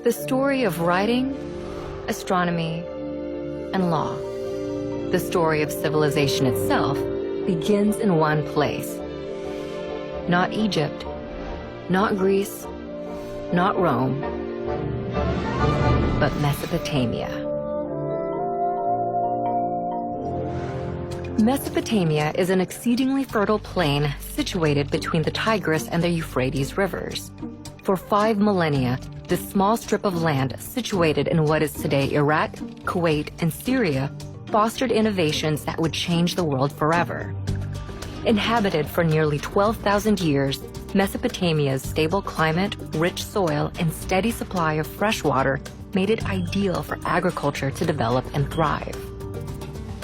The story of writing, astronomy, and law. The story of civilization itself begins in one place. Not Egypt, not Greece, not Rome, but Mesopotamia. Mesopotamia is an exceedingly fertile plain situated between the Tigris and the Euphrates rivers. For 5 millennia, this small strip of land situated in what is today Iraq, Kuwait, and Syria fostered innovations that would change the world forever. Inhabited for nearly 12,000 years, Mesopotamia's stable climate, rich soil, and steady supply of fresh water made it ideal for agriculture to develop and thrive.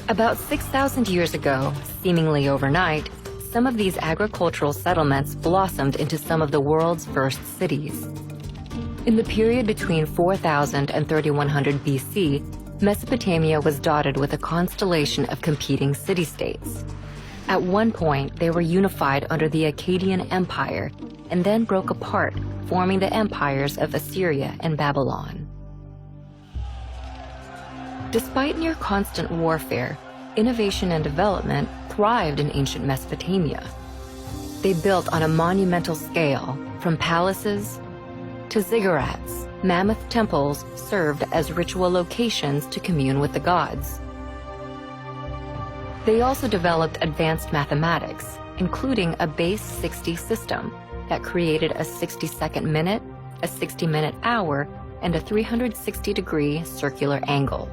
About 6,000 years ago, seemingly overnight, some of these agricultural settlements blossomed into some of the world's first cities. In the period between 4000 and 3100 BC, Mesopotamia was dotted with a constellation of competing city-states. At one point, they were unified under the Akkadian Empire and then broke apart, forming the empires of Assyria and Babylon. Despite near constant warfare, innovation and development thrived in ancient Mesopotamia. They built on a monumental scale, from palaces to ziggurats. Mammoth temples served as ritual locations to commune with the gods. They also developed advanced mathematics, including a base 60 system that created a 60-second minute, a 60-minute hour, and a 360-degree circular angle.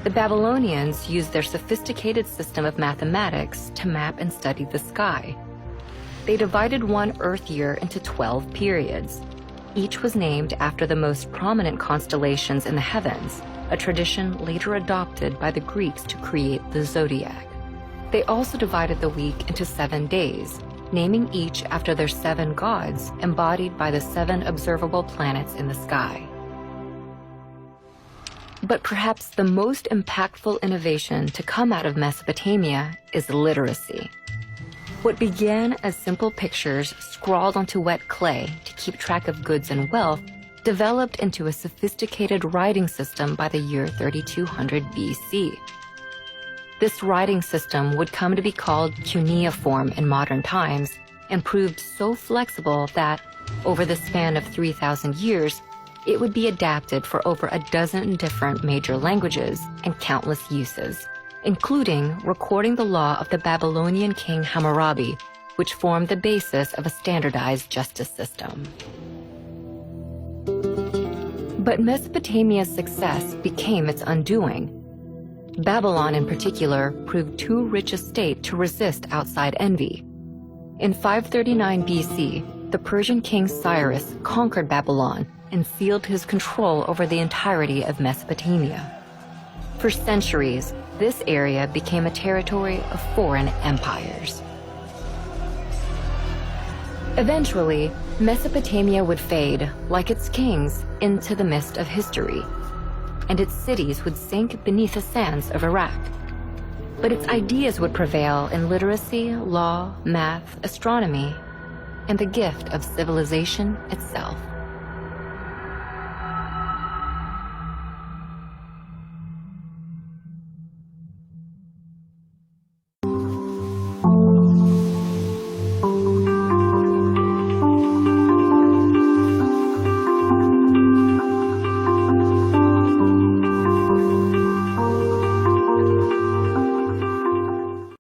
The Babylonians used their sophisticated system of mathematics to map and study the sky. They divided one Earth year into 12 periods. Each was named after the most prominent constellations in the heavens, a tradition later adopted by the Greeks to create the zodiac. They also divided the week into 7 days, naming each after their 7 gods embodied by the 7 observable planets in the sky. But perhaps the most impactful innovation to come out of Mesopotamia is literacy. What began as simple pictures scrawled onto wet clay to keep track of goods and wealth developed into a sophisticated writing system by the year 3200 BC. This writing system would come to be called cuneiform in modern times and proved so flexible that, over the span of 3,000 years, it would be adapted for over a dozen different major languages and countless uses, including recording the law of the Babylonian king Hammurabi, which formed the basis of a standardized justice system. But Mesopotamia's success became its undoing. Babylon in particular proved too rich a state to resist outside envy. In 539 BC, the Persian king Cyrus conquered Babylon and sealed his control over the entirety of Mesopotamia. For centuries, this area became a territory of foreign empires. Eventually, Mesopotamia would fade, like its kings, into the mist of history, and its cities would sink beneath the sands of Iraq. But its ideas would prevail in literacy, law, math, astronomy, and the gift of civilization itself.